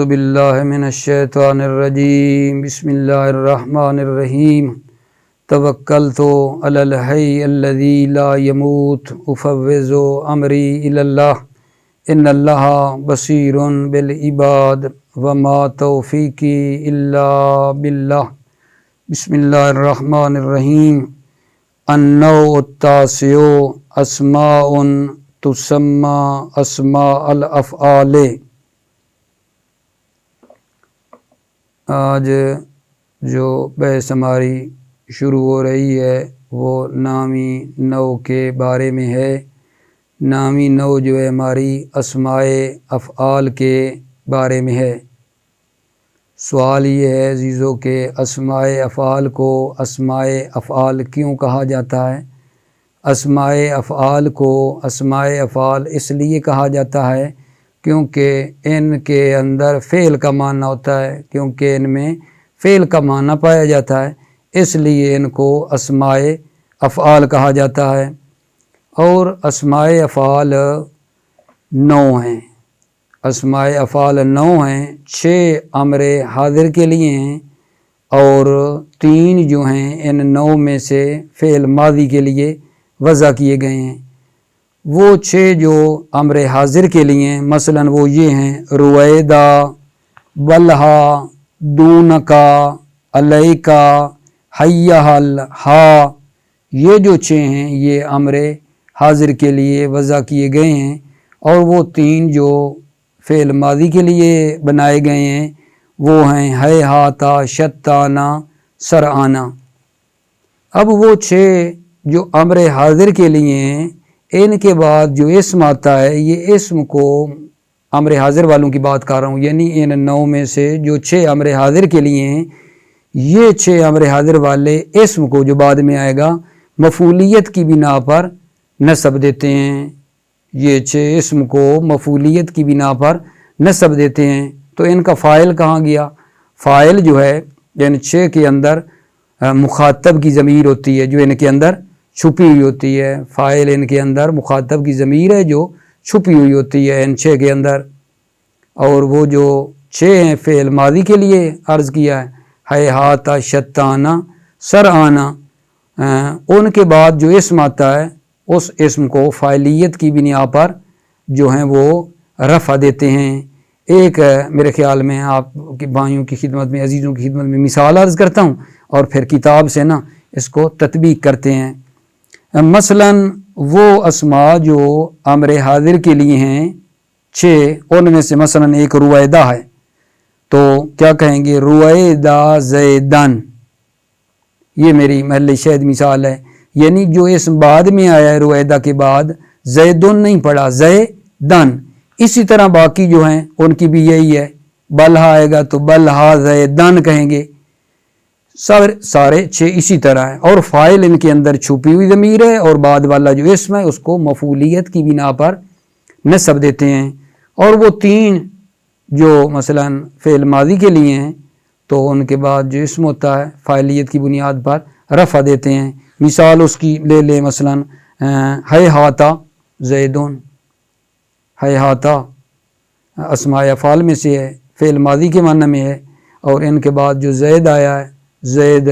اعوذ باللہ من الشیطان الرجیم بسم اللہ الرحمن الرحیم توکلت علی الحی الذی لا یموت افوض امری الی اللہ ان اللہ بصیر بالعباد وما توفیقی الا باللہ بسم اللہ الرحمن الرحیم النوع التاسع اسماء تسمى اسماء الافعال۔ آج جو بحث ہماری شروع ہو رہی ہے وہ نامی نوع کے بارے میں ہے۔ نامی نوع جو ہے ہماری اسماء افعال کے بارے میں ہے۔ سوال یہ ہے عزیزو کہ اسماء افعال کو اسماء افعال کیوں کہا جاتا ہے؟ اسماء افعال کو اسماء افعال اس لیے کہا جاتا ہے کیونکہ ان کے اندر فعل کا معنی ہوتا ہے، کیونکہ ان میں فعل کا معنی پایا جاتا ہے، اس لیے ان کو اسماء افعال کہا جاتا ہے۔ اور اسماء افعال 9 ہیں۔ اسماء افعال 9 ہیں، 6 امر حاضر کے لیے ہیں اور 3 جو ہیں ان 9 میں سے فعل ماضی کے لیے وضع کیے گئے ہیں۔ وہ 6 جو امر حاضر کے لیے ہیں مثلا وہ یہ ہیں: رویدہ، بلہا، دونکا، علیکا، حیہل، ہا۔ یہ جو 6 ہیں یہ امر حاضر کے لیے وضع کیے گئے ہیں، اور وہ 3 جو فعل ماضی کے لیے بنائے گئے ہیں وہ ہیں ہیہاتا، شتانا، سرعانا۔ اب وہ 6 جو امر حاضر کے لیے ہیں ان کے بعد جو اسم آتا ہے، یہ اسم کو امر حاضر والوں کی بات کر رہا ہوں، یعنی ان 9 میں سے جو 6 امر حاضر کے لیے ہیں یہ 6 امر حاضر والے اسم کو جو بعد میں آئے گا مفعولیت کی بنا پر نسب دیتے ہیں۔ یہ 6 اسم کو مفعولیت کی بنا پر نسب دیتے ہیں، تو ان کا فاعل کہاں گیا؟ فاعل جو ہے ان 6 کے اندر مخاطب کی ضمیر ہوتی ہے جو ان کے اندر چھپی ہوئی ہوتی ہے۔ فاعل ان کے اندر مخاطب کی ضمیر ہے جو چھپی ہوئی ہوتی ہے ان 6 کے اندر۔ اور وہ جو 6 ہیں فعل ماضی کے لیے عرض کیا ہے، ہیہاتا، شتانا، سرعانا، ان کے بعد جو اسم آتا ہے اس اسم کو فاعلیت کی بنا پر جو ہیں وہ رفع دیتے ہیں۔ ایک میرے خیال میں آپ کے بھائیوں کی خدمت میں، عزیزوں کی خدمت میں مثال عرض کرتا ہوں اور پھر کتاب سے نا اس کو تطبیق کرتے ہیں۔ مثلا وہ اسماء جو امر حاضر کے لیے ہیں 6، ان میں سے مثلا ایک رویدہ ہے، تو کیا کہیں گے؟ رویدہ زیدن۔ یہ میری محل شاہد مثال ہے، یعنی جو اسم بعد میں آیا ہے رویدہ کے بعد زیدن نہیں پڑھا، زیدن۔ اسی طرح باقی جو ہیں ان کی بھی یہی ہے، بلہا آئے گا تو بلہا زیدن کہیں گے۔ سارے 6 اسی طرح ہیں، اور فاعل ان کے اندر چھپی ہوئی ضمیر ہے اور بعد والا جو اسم ہے اس کو مفعولیت کی بنا پر نسب دیتے ہیں۔ اور وہ 3 جو مثلا فعل ماضی کے لیے ہیں تو ان کے بعد جو اسم ہوتا ہے فاعلیت کی بنیاد پر رفع دیتے ہیں۔ مثال اس کی لے لیں، مثلا ہیہاتا زیدون۔ ہیہاتا اسماء افعال میں سے ہے، فعل ماضی کے معنی میں ہے، اور ان کے بعد جو زید آیا ہے زید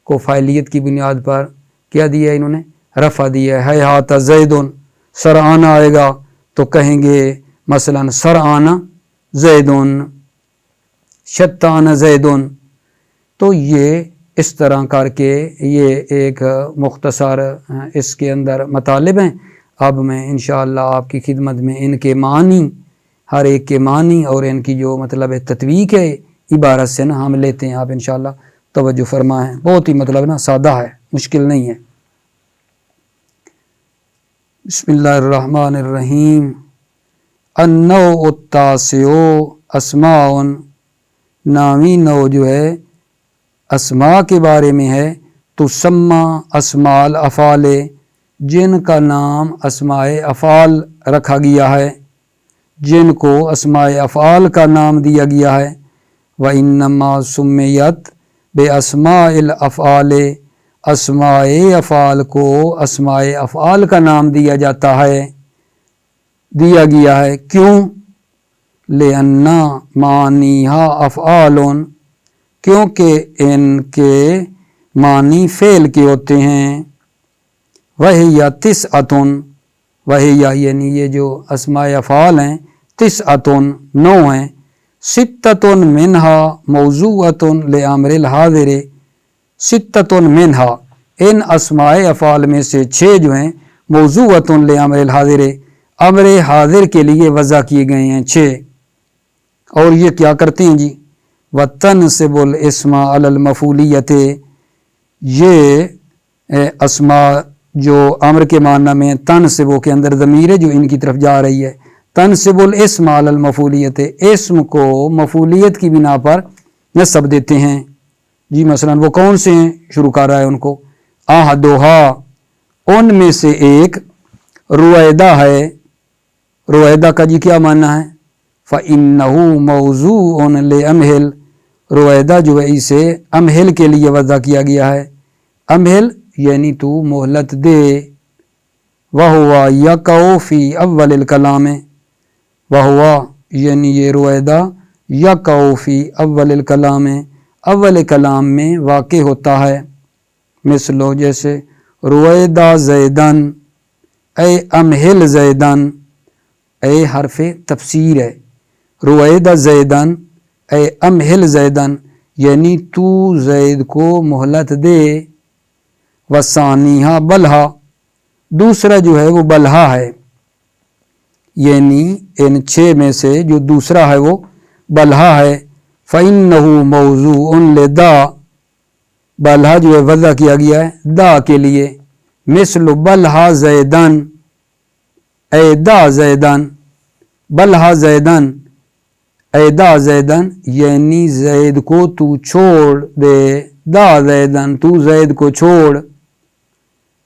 کو فاعلیت کی بنیاد پر کیا دیا ہے انہوں نے؟ رفع دیا ہے، ہیہاتا زیدون۔ سرعانا آئے گا تو کہیں گے مثلا سرعانا زیدون، شتانا زیدون۔ تو یہ اس طرح کر کے یہ ایک مختصر اس کے اندر مطالب ہیں۔ اب میں انشاءاللہ آپ کی خدمت میں ان کے معنی، ہر ایک کے معنی اور ان کی جو مطلب ہے تطبیق ہے عبارت سے نا ہم لیتے ہیں، آپ انشاءاللہ توجہ فرمائیں۔ بہت ہی مطلب نا سادہ ہے، مشکل نہیں ہے۔ بسم اللہ الرحمن الرحیم۔ النوع التاسع اسماء، نامی نوع جو ہے اسماء کے بارے میں ہے، تسمى اسماء الافعال، جن کا نام اسماء افعال رکھا گیا ہے، جن کو اسماء افعال کا نام دیا گیا ہے۔ وَإِنَّمَا سُمِّيَتْ بِأَسْمَاءِ الْأَفْعَالِ، اسماء افعال کو اسماء افعال کا نام دیا جاتا ہے، دیا گیا ہے۔ کیوں؟ لأنّا معنیہا افعالن، کیونکہ ان کے معنی فعل کے ہوتے ہیں۔ وہی تسعتن، وہی یعنی یہ جو اسماء افعال ہیں، تسعتن 9 ہیں، ستتن منہا موضوعتن لامر الحاضر، ستتن منہا ان اسماء افعال میں سے 6 جو ہیں موضوعتن لامر الحاضر، امر حاضر کے لیے وضع کیے گئے ہیں 6۔ اور یہ کیا کرتے ہیں جی؟ وَتَنْصِبُ الْإِسْمَ عَلَى الْمَفْعُولِيَّةِ، یہ اسماء جو امر کے معنی میں تنصب کے اندر ضمیر ہے جو ان کی طرف جا رہی ہے، تنصب الاسم علی المفعولیت، اسم کو مفعولیت کی بنا پر نصب دیتے ہیں جی۔ مثلا وہ کون سے ہیں؟ شروع کر رہا ہے ان کو، احدھا ان میں سے ایک، رویدہ ہے، رویدہ کا جی کیا معنی ہے؟ فَإِنَّهُ مَوْضُوعٌ لِأَمْهِلْ، رویدہ جو ہے اسے امہل کے لیے وضع کیا گیا ہے، امہل یعنی تو مہلت دے، وَهُوَ يَقَعُ فِي أَوَّلِ الْكَلَامِ، وَهُوَ یعنی یہ رویدہ، يَقَعُ فِي أَوَّلِ الْكَلَامِ اول کلام میں واقع ہوتا ہے، مثلو جیسے رویدہ زیدن، اے امہل زیدن، اے حرف تفسیر ہے، رویدہ زیدن اے امہل زیدن یعنی تو زید کو مہلت دے۔ وثانیہ بلہا، دوسرا جو ہے وہ بلہا ہے، یعنی ان 6 میں سے جو دوسرا ہے وہ بلہا ہے۔ فَإِنَّهُ مَوْضُوعٌ لِدَا، بلہا جو ہے وضع کیا گیا ہے دا کے لیے، مثل بلہا زیدن اے دا زیدن، بلہا زیدن اے دا زیدن یعنی زید کو تو چھوڑ دے، دا زیدن تو زید کو چھوڑ۔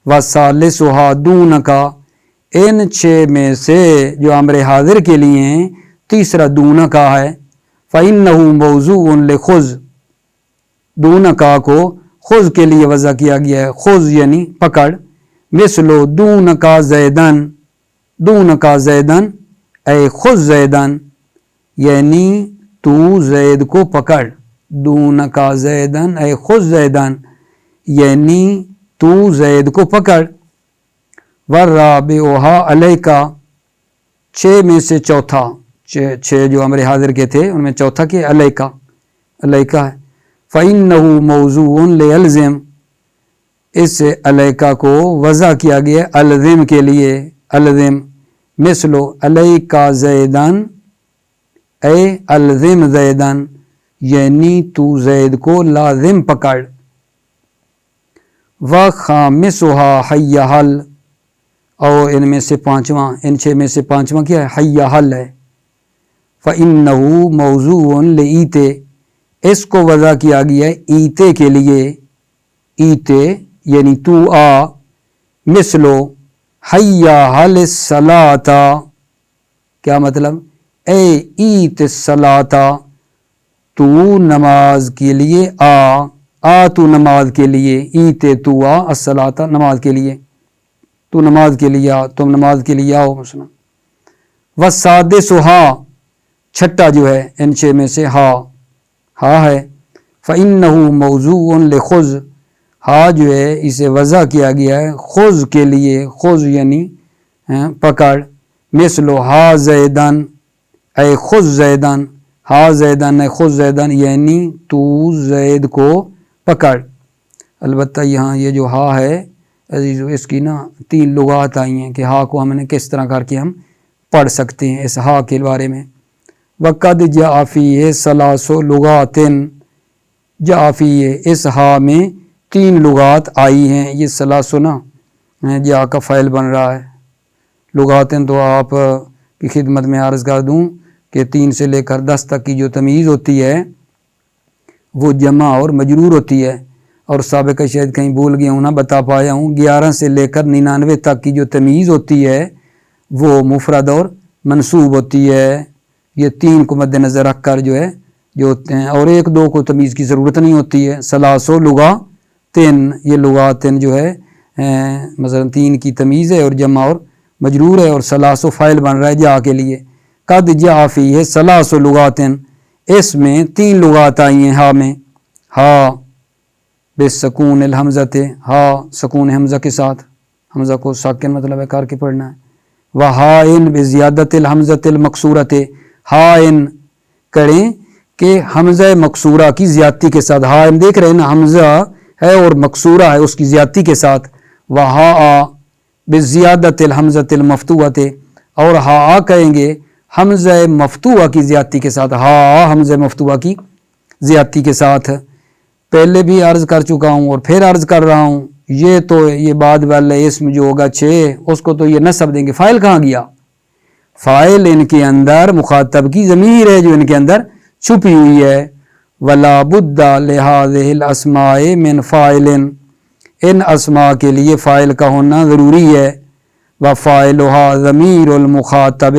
وَثَالِثُهَا دُونَكَ، ان 6 میں سے جو امر حاضر کے لیے ہیں تیسرا دونکا ہے۔ فَإِنَّهُ مَوْضُوعٌ لِخُذْ، دونکا کو خذ کے لیے وضع کیا گیا ہے، خذ یعنی پکڑ، مثلو دونکا زیدن، دونکا زیدن اے خذ زیدن یعنی تو زید کو پکڑ، دونکا زیدن اے خذ زیدن یعنی تو زید کو پکڑ۔ وَالرَّابِعُهَا عَلَيْكَ، 6 میں سے چوتھا، 6 جو امر حاضر کے تھے ان میں چوتھا کہ علیکہ، علیکہ ہے۔ فَإِنَّهُ مَوْضُوعٌ لِأَلْزِمْ، اس علیکہ کو وضع کیا گیا الزم کے لیے، الزم، مثلو علیکہ زیدن اے الزم زیدن یعنی تو زید کو لازم پکڑ۔ وَخَامِسُهَا حَيَّ حَلْ، اور ان میں سے 5واں، ان 6 میں سے 5واں کیا ہے؟ حَيَّ حَلْ ہے۔ فَإِنَّهُ مَوْضُوعٌ لِإِيتَ، اس کو وضع کیا گیا ہے ایتے کے لیے، ایتے یعنی تو آ، مثلو حَيَّ حَلِ الصَّلَاةَ، کیا مطلب؟ اے ایت الصلاۃ، تو نماز کے لیے آ تو نماز کے لیے، ایتے تو آ، الصلاۃ نماز کے لیے، تو نماز کے لیے آ، تم نماز کے لیے آؤ مثلا۔ وَالسَّادِسُهَا، چھٹا جو ہے ان 6 میں سے ہا ہے۔ فَإِنَّهُ مَوْضُوعٌ لِخُذْ، ہا جو ہے اسے وضع کیا گیا ہے خذ کے لیے، خذ یعنی پکڑ، مثلو ہا زیدن اے خذ زیدن، ہا زیدن اے خذ زیدن یعنی تو زید کو پکڑ۔ البتہ یہاں یہ جو ہا ہے عزیزو، اس کی نا 3 لغات آئی ہیں کہ ہا کو ہم نے کس طرح کر کے ہم پڑھ سکتے ہیں اس ہا کے بارے میں۔ وَقَدْ جَاءَ فِيهِ ثَلَاثُ لُغَاتٍ، جاء فِيهِ اس ہا میں 3 لغات آئی ہیں، یہ ثلاث نا جا کا فعل بن رہا ہے، لغاتن تو آپ کی خدمت میں عرض کر دوں کہ 3 سے لے کر 10 تک کی جو تمیز ہوتی ہے وہ جمع اور مجرور ہوتی ہے، اور سابقہ شاید کہیں بھول گیا ہوں نہ بتا پایا ہوں، 11 سے لے کر 99 تک کی جو تمیز ہوتی ہے وہ مفرد اور منصوب ہوتی ہے۔ یہ 3 کو مد نظر رکھ کر جو ہے جو ہوتے ہیں، اور 1-2 کو تمیز کی ضرورت نہیں ہوتی ہے۔ ثلاثو لغاتن، یہ لغاتن جو ہے مثلا 3 کی تمیز ہے اور جمع اور مجرور ہے، اور ثلاثو فاعل بن رہا ہے جا کے لیے۔ قد جاء فیہ ثلاث لغات، اس میں 3 لغات آئی ہیں ہا میں، ہا بسکون الحمزۃ، ہا سکون حمزہ کے ساتھ، حمزہ کو ساکن مطلب ہے کر کے پڑھنا ہے، وہائن بزیادت الحمزۃ المکسورۃ، ہائن کریں کہ حمزہ مکسورہ کی زیادتی کے ساتھ، ہائن دیکھ رہے ہیں نا حمزہ ہے اور مکسورہ ہے اس کی زیادتی کے ساتھ، وہا بزیادت الحمزۃ المفتوحۃ، اور ہا کہیں گے حمزہ مفتوحہ کی زیادتی کے ساتھ، ہا حمزہ مفتوحہ کی زیادتی کے ساتھ۔ پہلے بھی عرض کر چکا ہوں اور پھر عرض کر رہا ہوں، یہ تو یہ بعد والا اسم جو ہوگا 6 اس کو تو یہ نصب دیں گے، فاعل کہاں گیا؟ فاعل ان کے اندر مخاطب کی ضمیر ہے جو ان کے اندر چھپی ہوئی ہے، ولا بد لہذہ الاسماء من فاعل، ان اسماء کے لیے فاعل کا ہونا ضروری ہے، وفاعلها ضمیر المخاطب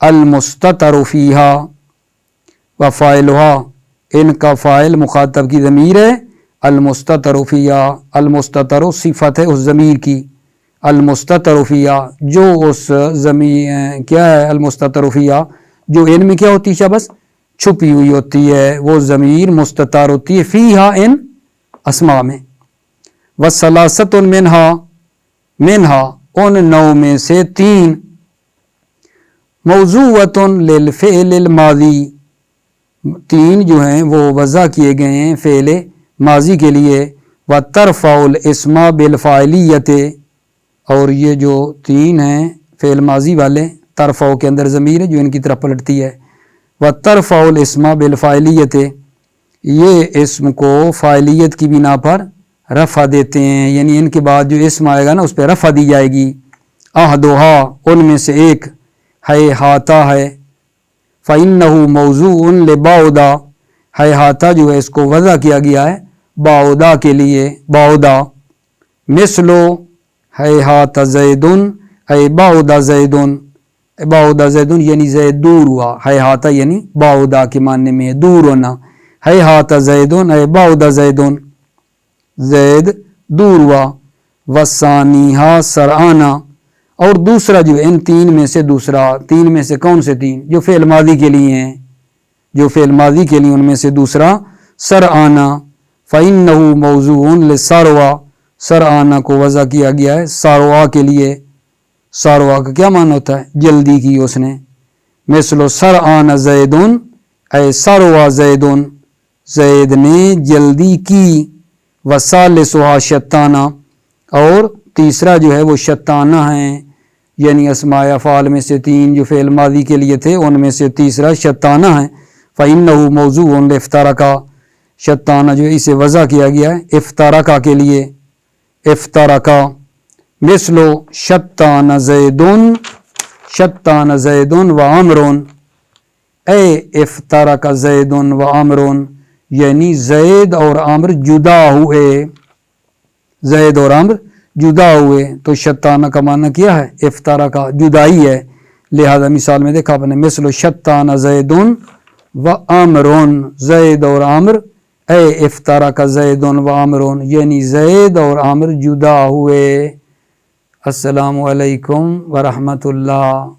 المستتر فیہا، وفاعلها ان کا فاعل مخاطب کی ضمیر ہے، المستتر فیہا، المستتر صفت ہے اس ضمیر کی، المستتر فیہا جو اس ضمیر کیا ہے، المستتر فیہا جو ان میں کیا ہوتی ہے شابس چھپی ہوئی ہوتی ہے، وہ ضمیر مستتر ہوتی ہے فیہا ان اسماء میں، وثلاثۃ منہا ان 9 میں سے 3 موضوعۃ للفعل الماضی، 3 جو ہیں وہ وضع کیے گئے ہیں فعل ماضی کے لیے، وترفع الاسم بالفاعلیت، اور یہ جو 3 ہیں فعل ماضی والے ترفع کے اندر ضمیر ہے جو ان کی طرف پلٹتی ہے، وترفع الاسم بالفاعلیت، یہ اسم کو فاعلیت کی بنا پر رفع دیتے ہیں، یعنی ان کے بعد جو اسم آئے گا نا اس پہ رفع دی جائے گی، احدھا ان میں سے ایک ہے ہاتا ہے، فإنہ موضوع لبعودا، ہے ہاتا جو ہے اس کو وضع کیا گیا ہے بعودا کے لیے، بعودا، مثلو ہے ہات زیدن، اے بعودا زیدن، بعودا زیدن یعنی زید دور ہوا، ہے ہاتا یعنی بعودا کے معنی میں دور ہونا، ہے ہات زیدن اے بعودا زیدن، زید دور ہوا، وثانیہا سرعانہ، اور دوسرا جو ان 3 میں سے دوسرا، 3 میں سے کون سے 3 جو فعل ماضی کے لیے ہیں، جو فعل ماضی کے لیے ان میں سے دوسرا سرعانہ، فإنہ موضوع للثروہ، سرعانہ کو وضع کیا گیا ہے ساروا کے لیے، ساروا کا کیا معنی ہوتا ہے جلدی کی اس نے، مثل سرعان زیدن اے ساروا زیدن، زید نے جلدی کی، وثالثھا شطانہ، اور تیسرا جو ہے وہ شطانہ ہیں، یعنی اسماء افعال میں سے 3 جو فعل ماضی کے لیے تھے ان میں سے تیسرا شطانہ ہے، فإنہ موضوع لافترقہ، شطانہ جو ہے اسے وضع کیا گیا ہے افترقہ کے لیے، افترقہ، مثلو شطان زیدن، شطان زیدن و عمرون، اے افترق زیدن و عمرون، یعنی زید اور عمر جدا ہوئے، زید اور عمر جدا ہوئے، تو شطانہ کا معنی کیا ہے افترقہ جدائی ہے، لہذا مثال میں دیکھا آپ نے، مثل شطان زیدن و عمرون، زید اور عمر، اے افترق زیدن و عمرون یعنی زید اور عمر جدا ہوئے۔ السلام علیکم ورحمۃ اللہ۔